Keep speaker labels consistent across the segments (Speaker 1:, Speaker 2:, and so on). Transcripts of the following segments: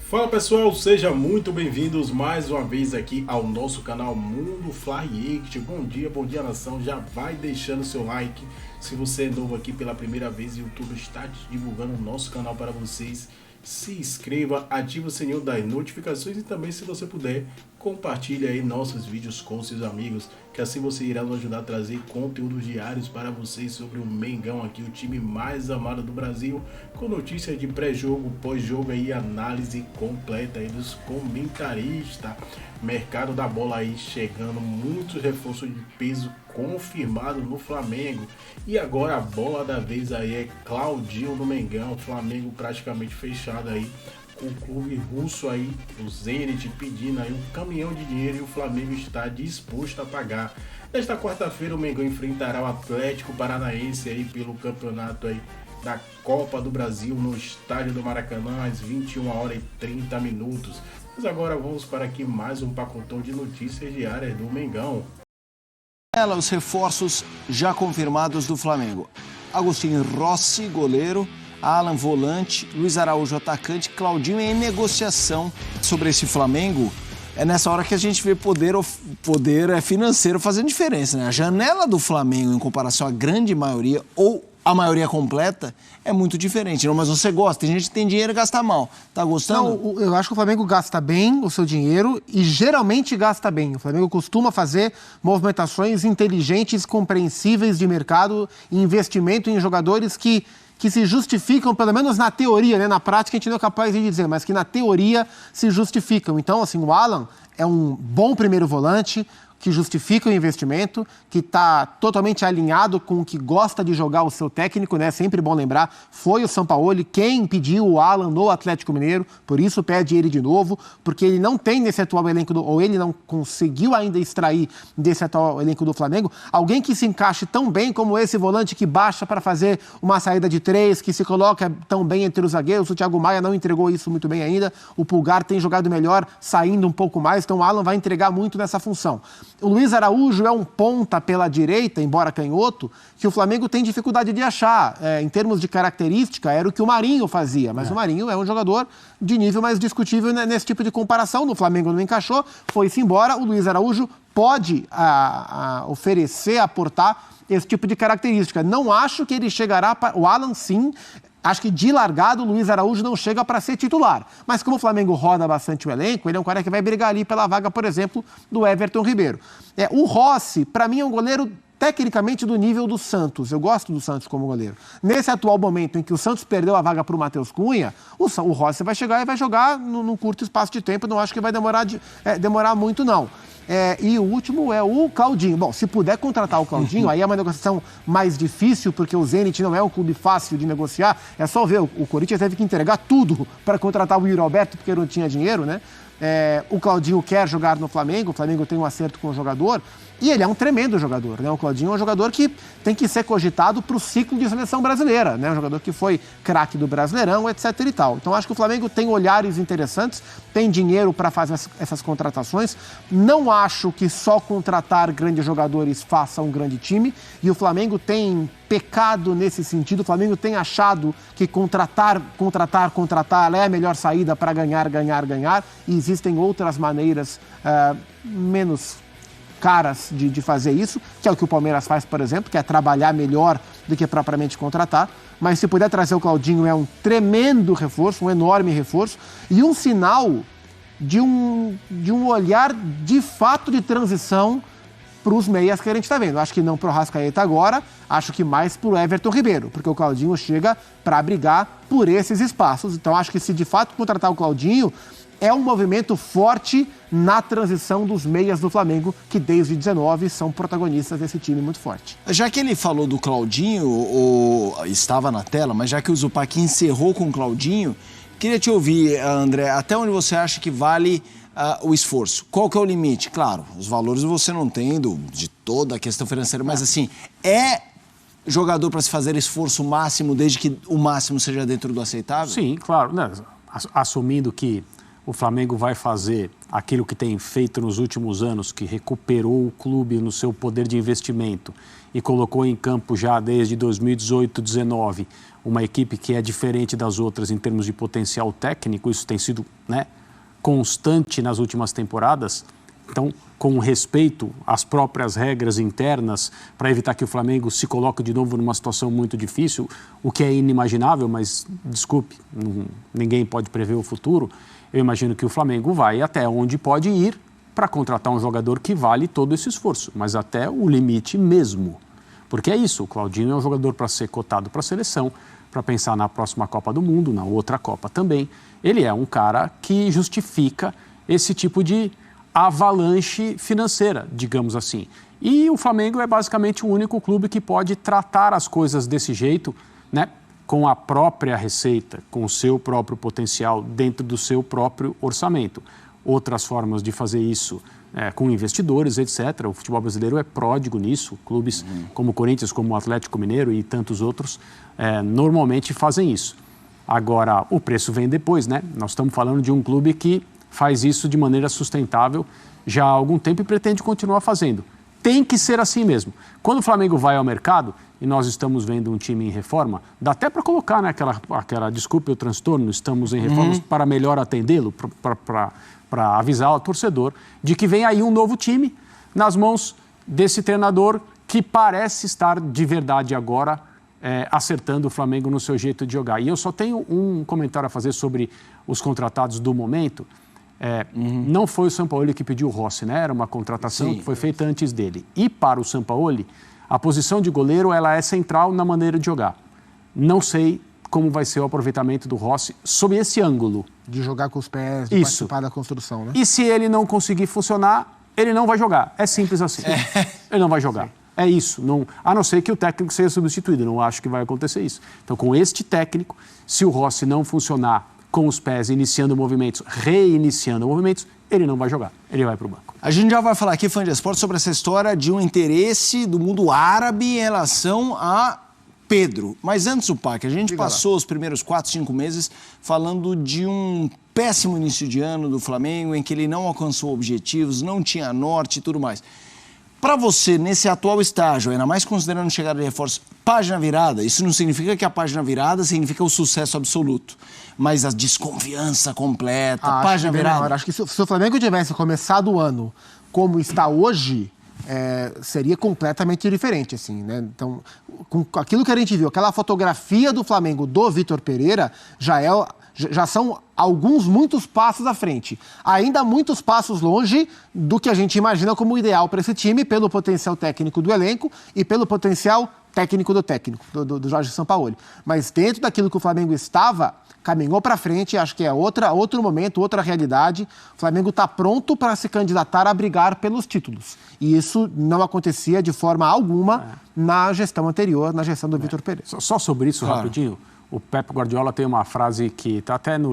Speaker 1: Fala pessoal, sejam muito bem-vindos mais uma vez aqui ao nosso canal Mundo Fly React. Bom dia nação, já vai deixando seu like. Se você é novo aqui pela primeira vez e o YouTube está divulgando o nosso canal para vocês, se inscreva, ative o sininho das notificações e também, se você puder, compartilhe aí nossos vídeos com seus amigos, que assim você irá nos ajudar a trazer conteúdos diários para vocês sobre o Mengão aqui, o time mais amado do Brasil, com notícias de pré-jogo, pós-jogo e análise completa aí dos comentaristas. Mercado da bola aí chegando, muitos reforços de peso confirmado no Flamengo. E agora a bola da vez aí é Claudinho no Mengão, Flamengo praticamente fechado aí com o clube russo aí, o Zenit, pedindo aí um caminhão de dinheiro e o Flamengo está disposto a pagar. Nesta quarta-feira o Mengão enfrentará o Atlético Paranaense aí pelo campeonato aí da Copa do Brasil no estádio do Maracanã às 21h30. Mas agora vamos para aqui mais um pacotão de notícias diárias do Mengão.
Speaker 2: Os reforços já confirmados do Flamengo: Agostinho Rossi, goleiro; Alan, volante; Luiz Araújo, atacante; Claudinho em negociação. Sobre esse Flamengo, é nessa hora que a gente vê poder financeiro fazendo diferença, né? A janela do Flamengo em comparação à grande maioria, ou a maioria completa, é muito diferente. Não, mas você gosta, tem gente que tem dinheiro e gasta mal. Tá gostando?
Speaker 3: Não, eu acho que o Flamengo gasta bem o seu dinheiro e geralmente gasta bem. O Flamengo costuma fazer movimentações inteligentes, compreensíveis de mercado e investimento em jogadores que se justificam, pelo menos na teoria, né? Na prática a gente não é capaz de dizer, mas que na teoria se justificam. Então, assim, o Alan é um bom primeiro volante, que justifica o investimento, que está totalmente alinhado com o que gosta de jogar o seu técnico, né? Sempre bom lembrar, foi o Sampaoli quem pediu o Alan no Atlético Mineiro, por isso pede ele de novo, porque ele não tem nesse atual elenco, ou ele não conseguiu ainda extrair desse atual elenco do Flamengo, alguém que se encaixe tão bem como esse volante que baixa para fazer uma saída de três, que se coloca tão bem entre os zagueiros. O Thiago Maia não entregou isso muito bem ainda, o Pulgar tem jogado melhor, saindo um pouco mais, então o Alan vai entregar muito nessa função. O Luiz Araújo é um ponta pela direita, embora canhoto, que o Flamengo tem dificuldade de achar. Em termos de característica, era o que o Marinho fazia, mas o Marinho é um jogador de nível mais discutível nesse tipo de comparação. No Flamengo não encaixou, foi-se embora. O Luiz Araújo pode oferecer, aportar esse tipo de característica. Não acho que ele chegará para... O Alan, sim. Acho que de largado o Luiz Araújo não chega para ser titular. Mas como o Flamengo roda bastante o elenco, ele é um cara que vai brigar ali pela vaga, por exemplo, do Everton Ribeiro. O Rossi, para mim, é um goleiro tecnicamente do nível do Santos. Eu gosto do Santos como goleiro. Nesse atual momento em que o Santos perdeu a vaga para o Matheus Cunha, o Rossi vai chegar e vai jogar num curto espaço de tempo. Não acho que vai demorar muito, não. E o último é o Claudinho. Bom, se puder contratar o Claudinho, aí é uma negociação mais difícil, porque o Zenit não é um clube fácil de negociar. É só ver, o Corinthians teve que entregar tudo para contratar o Yuri Alberto, porque não tinha dinheiro, né? O Claudinho quer jogar no Flamengo, o Flamengo tem um acerto com o jogador, e ele é um tremendo jogador, né? O Claudinho é um jogador que tem que ser cogitado para o ciclo de seleção brasileira, né? Um jogador que foi craque do Brasileirão, etc e tal. Então acho que o Flamengo tem olhares interessantes, tem dinheiro para fazer essas contratações. Não acho que só contratar grandes jogadores faça um grande time, e o Flamengo tem pecado nesse sentido. O Flamengo tem achado que contratar é a melhor saída para ganhar, e existem outras maneiras menos caras de fazer isso, que é o que o Palmeiras faz, por exemplo, que é trabalhar melhor do que propriamente contratar. Mas se puder trazer o Claudinho, é um tremendo reforço, um enorme reforço, e um sinal de um olhar de fato de transição para os meias que a gente está vendo. Acho que não para o Arrascaeta agora, acho que mais para o Everton Ribeiro, porque o Claudinho chega para brigar por esses espaços. Então acho que se de fato contratar o Claudinho, é um movimento forte na transição dos meias do Flamengo, que desde 19 são protagonistas desse time muito forte.
Speaker 2: Já que ele falou do Claudinho, estava na tela, mas já que o Zupac encerrou com o Claudinho, queria te ouvir, André, até onde você acha que vale o esforço? Qual que é o limite? Claro, os valores você não tem de toda a questão financeira, mas assim, é jogador para se fazer esforço máximo, desde que o máximo seja dentro do aceitável?
Speaker 4: Sim, claro, né? Assumindo que o Flamengo vai fazer aquilo que tem feito nos últimos anos, que recuperou o clube no seu poder de investimento e colocou em campo já desde 2018, 2019, uma equipe que é diferente das outras em termos de potencial técnico, isso tem sido, né, constante nas últimas temporadas. Então, com respeito às próprias regras internas, para evitar que o Flamengo se coloque de novo numa situação muito difícil, o que é inimaginável, mas, desculpe, ninguém pode prever o futuro, eu imagino que o Flamengo vai até onde pode ir para contratar um jogador que vale todo esse esforço, mas até o limite mesmo. Porque é isso, o Claudinho é um jogador para ser cotado para a seleção, para pensar na próxima Copa do Mundo, na outra Copa também. Ele é um cara que justifica esse tipo de avalanche financeira, digamos assim. E o Flamengo é basicamente o único clube que pode tratar as coisas desse jeito, né, com a própria receita, com o seu próprio potencial, dentro do seu próprio orçamento. Outras formas de fazer isso, com investidores, etc. O futebol brasileiro é pródigo nisso. Clubes como o Corinthians, como o Atlético Mineiro e tantos outros, normalmente fazem isso. Agora, o preço vem depois, né? Nós estamos falando de um clube que faz isso de maneira sustentável já há algum tempo e pretende continuar fazendo. Tem que ser assim mesmo. Quando o Flamengo vai ao mercado, e nós estamos vendo um time em reforma, dá até para colocar, né, aquela desculpe o transtorno, estamos em reformas para melhor atendê-lo, para avisar o torcedor de que vem aí um novo time nas mãos desse treinador que parece estar de verdade agora acertando o Flamengo no seu jeito de jogar. E eu só tenho um comentário a fazer sobre os contratados do momento. Não foi o Sampaoli que pediu o Rossi, né? Era uma contratação que foi feita antes dele. E para o Sampaoli, a posição de goleiro ela é central na maneira de jogar. Não sei como vai ser o aproveitamento do Rossi sob esse ângulo.
Speaker 3: De jogar com os pés, de participar da construção, né?
Speaker 4: E se ele não conseguir funcionar, ele não vai jogar. É simples assim. Ele não vai jogar. É isso. Não, a não ser que o técnico seja substituído. Não acho que vai acontecer isso. Então, com este técnico, se o Rossi não funcionar com os pés, iniciando movimentos, reiniciando movimentos, ele não vai jogar. Ele vai para o banco.
Speaker 2: A gente já vai falar aqui, Fã de Esporte, sobre essa história de um interesse do mundo árabe em relação a Pedro. Mas antes, o Pac, a gente passou os primeiros 4, 5 meses falando de um péssimo início de ano do Flamengo, em que ele não alcançou objetivos, não tinha norte e tudo mais. Para você, nesse atual estágio, ainda mais considerando chegada de reforços, página virada, isso não significa que a página virada significa o sucesso absoluto, mas a desconfiança completa, página virada.
Speaker 3: Acho que se o Flamengo tivesse começado o ano como está hoje, seria completamente diferente, assim, né? Então, com aquilo que a gente viu, aquela fotografia do Flamengo do Vitor Pereira, já são muitos passos à frente. Ainda muitos passos longe do que a gente imagina como ideal para esse time, pelo potencial técnico do elenco e pelo potencial técnico do Jorge Sampaoli. Mas dentro daquilo que o Flamengo estava, caminhou para frente, acho que é outro momento, outra realidade. O Flamengo está pronto para se candidatar a brigar pelos títulos. E isso não acontecia de forma alguma na gestão anterior, na gestão do Vitor Pereira.
Speaker 4: Só sobre isso, rapidinho. O Pep Guardiola tem uma frase que está até no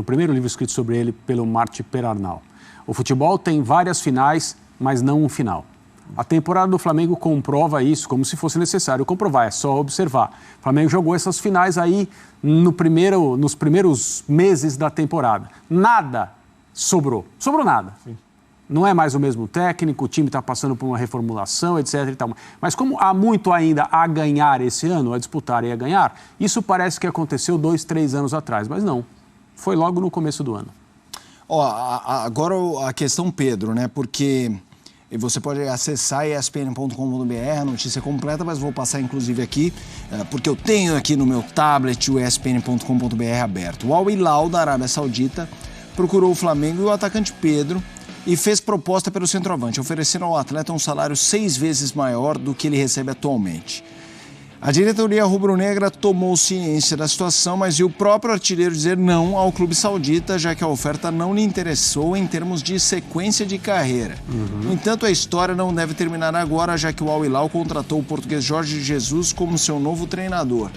Speaker 4: primeiro livro escrito sobre ele pelo Martí Perarnau. O futebol tem várias finais, mas não um final. A temporada do Flamengo comprova isso, como se fosse necessário comprovar, é só observar. O Flamengo jogou essas finais aí nos primeiros meses da temporada. Nada sobrou. Sobrou nada. Sim. Não é mais o mesmo técnico, o time está passando por uma reformulação, etc. e tal. Mas como há muito ainda a ganhar esse ano, a disputar e a ganhar, isso parece que aconteceu 2, 3 anos atrás, mas não. Foi logo no começo do ano.
Speaker 2: Agora a questão Pedro, né? Porque você pode acessar espn.com.br, a notícia completa, mas vou passar inclusive aqui, porque eu tenho aqui no meu tablet o espn.com.br aberto. O Al Hilal da Arábia Saudita procurou o Flamengo e o atacante Pedro e fez proposta pelo centroavante, oferecendo ao atleta um salário 6 vezes maior do que ele recebe atualmente. A diretoria rubro-negra tomou ciência da situação, mas viu o próprio artilheiro dizer não ao clube saudita, já que a oferta não lhe interessou em termos de sequência de carreira. No entanto, a história não deve terminar agora, já que o Al Hilal contratou o português Jorge Jesus como seu novo treinador.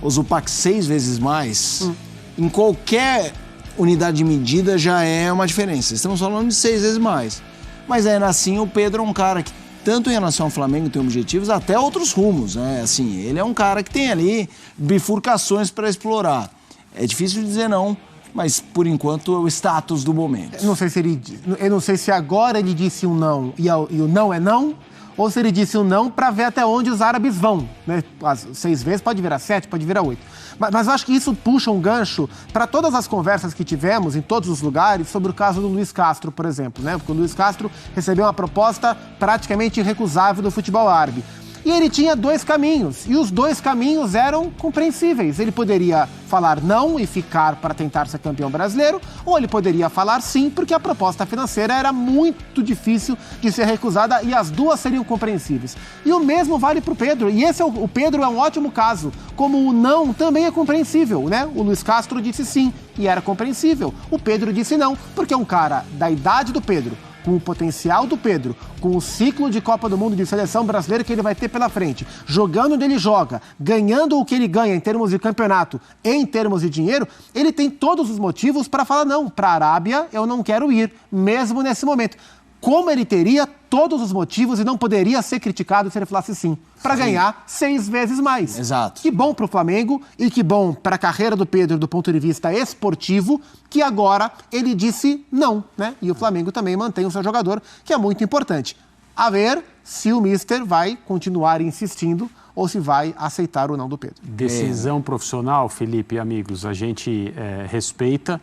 Speaker 2: O Zupac 6 vezes mais, em qualquer unidade de medida já é uma diferença. Estamos falando de 6 vezes mais. Mas ainda assim, o Pedro é um cara que, tanto em relação ao Flamengo, tem objetivos, até outros rumos, né? Assim, ele é um cara que tem ali bifurcações para explorar. É difícil dizer não mas por enquanto é o status do momento.
Speaker 3: Eu não sei se agora ele disse um não e o não é não, ou se ele disse um não para ver até onde os árabes vão, né? As 6 vezes pode virar 7, pode virar 8. Mas eu acho que isso puxa um gancho para todas as conversas que tivemos em todos os lugares sobre o caso do Luiz Castro, por exemplo, né? Porque o Luiz Castro recebeu uma proposta praticamente irrecusável do futebol árabe. E ele tinha 2 caminhos, e os 2 caminhos eram compreensíveis. Ele poderia falar não e ficar para tentar ser campeão brasileiro, ou ele poderia falar sim, porque a proposta financeira era muito difícil de ser recusada e as duas seriam compreensíveis. E o mesmo vale para o Pedro, e o Pedro é um ótimo caso. Como o não também é compreensível, né? O Luiz Castro disse sim, e era compreensível. O Pedro disse não, porque é um cara da idade do Pedro, com o potencial do Pedro, com o ciclo de Copa do Mundo de seleção brasileira que ele vai ter pela frente, jogando onde ele joga, ganhando o que ele ganha em termos de campeonato, em termos de dinheiro, ele tem todos os motivos para falar não, para a Arábia eu não quero ir, mesmo nesse momento. Como ele teria todos os motivos e não poderia ser criticado se ele falasse sim, para ganhar 6 vezes mais.
Speaker 2: Exato.
Speaker 3: Que bom para o Flamengo e que bom para a carreira do Pedro do ponto de vista esportivo, que agora ele disse não, né? E o Flamengo também mantém o seu jogador, que é muito importante. A ver se o Mister vai continuar insistindo ou se vai aceitar o não do Pedro.
Speaker 4: Decisão profissional, Felipe e amigos, a gente respeita,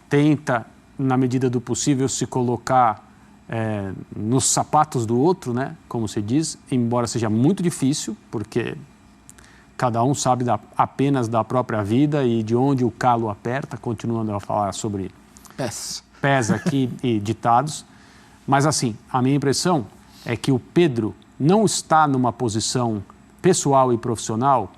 Speaker 4: tenta, na medida do possível, se colocar nos sapatos do outro, né? Como se diz, embora seja muito difícil, porque cada um sabe apenas da própria vida e de onde o calo aperta, continuando a falar sobre pés aqui e ditados. Mas assim, a minha impressão é que o Pedro não está numa posição pessoal e profissional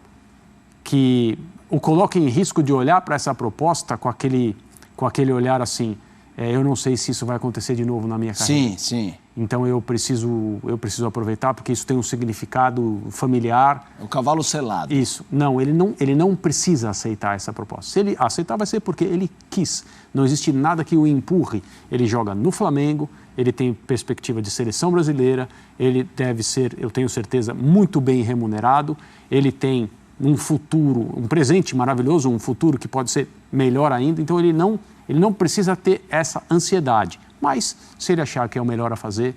Speaker 4: que o coloque em risco de olhar para essa proposta com aquele olhar assim, eu não sei se isso vai acontecer de novo na minha carreira.
Speaker 2: Sim.
Speaker 4: Então eu preciso aproveitar porque isso tem um significado familiar.
Speaker 2: É o cavalo selado.
Speaker 4: Isso. Não, ele não precisa aceitar essa proposta. Se ele aceitar, vai ser porque ele quis. Não existe nada que o empurre. Ele joga no Flamengo, ele tem perspectiva de seleção brasileira, ele deve ser, eu tenho certeza, muito bem remunerado, ele tem um futuro, um presente maravilhoso, um futuro que pode ser melhor ainda, então ele não precisa ter essa ansiedade. Mas, se ele achar que é o melhor a fazer,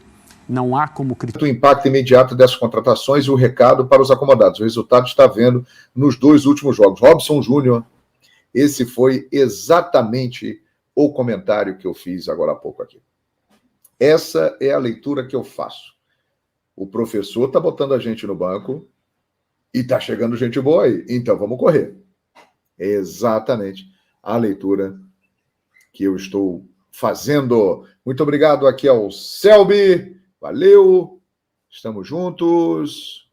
Speaker 4: não há como criticar.
Speaker 5: O impacto imediato dessas contratações e o recado para os acomodados. O resultado está vendo nos 2 últimos jogos. Robson Júnior, esse foi exatamente o comentário que eu fiz agora há pouco aqui. Essa é a leitura que eu faço. O professor está botando a gente no banco e está chegando gente boa aí. Então, vamos correr. É exatamente a leitura que eu estou fazendo. Muito obrigado aqui ao Selby. Valeu. Estamos juntos.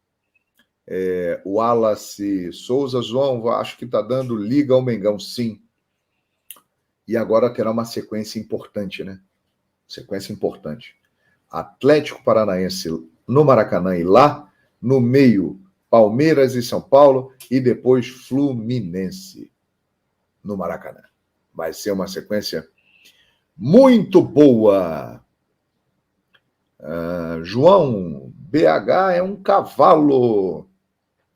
Speaker 5: O Wallace Souza. João, acho que está dando liga ao Mengão. Sim. E agora terá uma sequência importante, né? Sequência importante. Atlético Paranaense no Maracanã e lá, no meio, Palmeiras e São Paulo, e depois Fluminense no Maracanã. Vai ser uma sequência muito boa. João, BH é um cavalo.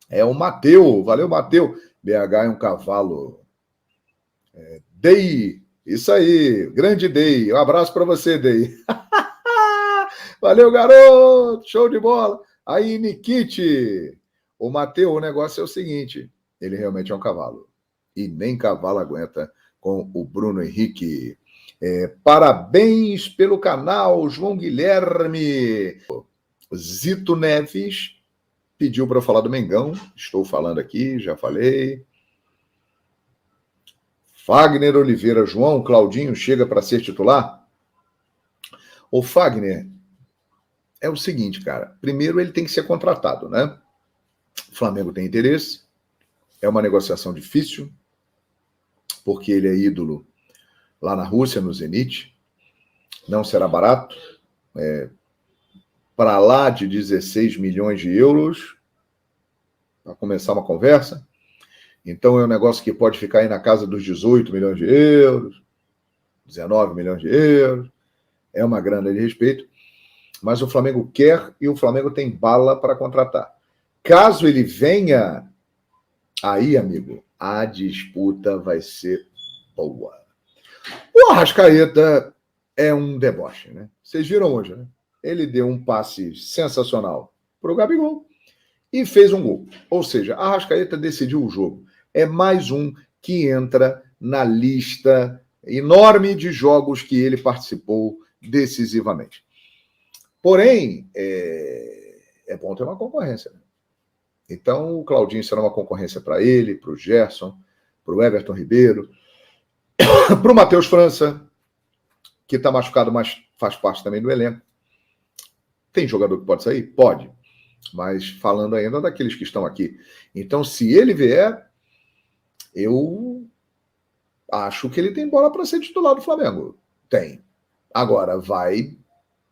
Speaker 5: É o Mateu. Valeu, Mateu. BH é um cavalo. Dei. Isso aí. Grande Dei. Um abraço para você, Dei. Valeu, garoto. Show de bola. Aí, Nikite. O Mateu, o negócio é o seguinte. Ele realmente é um cavalo. E nem cavalo aguenta com o Bruno Henrique. Parabéns pelo canal, João Guilherme. Zito Neves pediu para eu falar do Mengão. Estou falando aqui, já falei. Fagner Oliveira, João, Claudinho chega para ser titular? O Fagner é o seguinte, cara. Primeiro, ele tem que ser contratado, né? O Flamengo tem interesse. É uma negociação difícil, porque ele é ídolo lá na Rússia, no Zenit. Não será barato. Para lá de 16 milhões de euros, para começar uma conversa. Então, é um negócio que pode ficar aí na casa dos 18 milhões de euros, 19 milhões de euros. É uma grana de respeito. Mas o Flamengo quer e o Flamengo tem bala para contratar. Caso ele venha, aí, amigo, a disputa vai ser boa. O Arrascaeta é um deboche, né? Vocês viram hoje, né? Ele deu um passe sensacional para o Gabigol e fez um gol. Ou seja, a Arrascaeta decidiu o jogo. É mais um que entra na lista enorme de jogos que ele participou decisivamente. Porém, é bom ter uma concorrência. Né? Então, o Claudinho será uma concorrência para ele, para o Gerson, para o Everton Ribeiro, para o Matheus França, que está machucado, mas faz parte também do elenco. Tem jogador que pode sair? Pode. Mas falando ainda daqueles que estão aqui. Então, se ele vier, eu acho que ele tem bola para ser titular do Flamengo. Tem. Agora, vai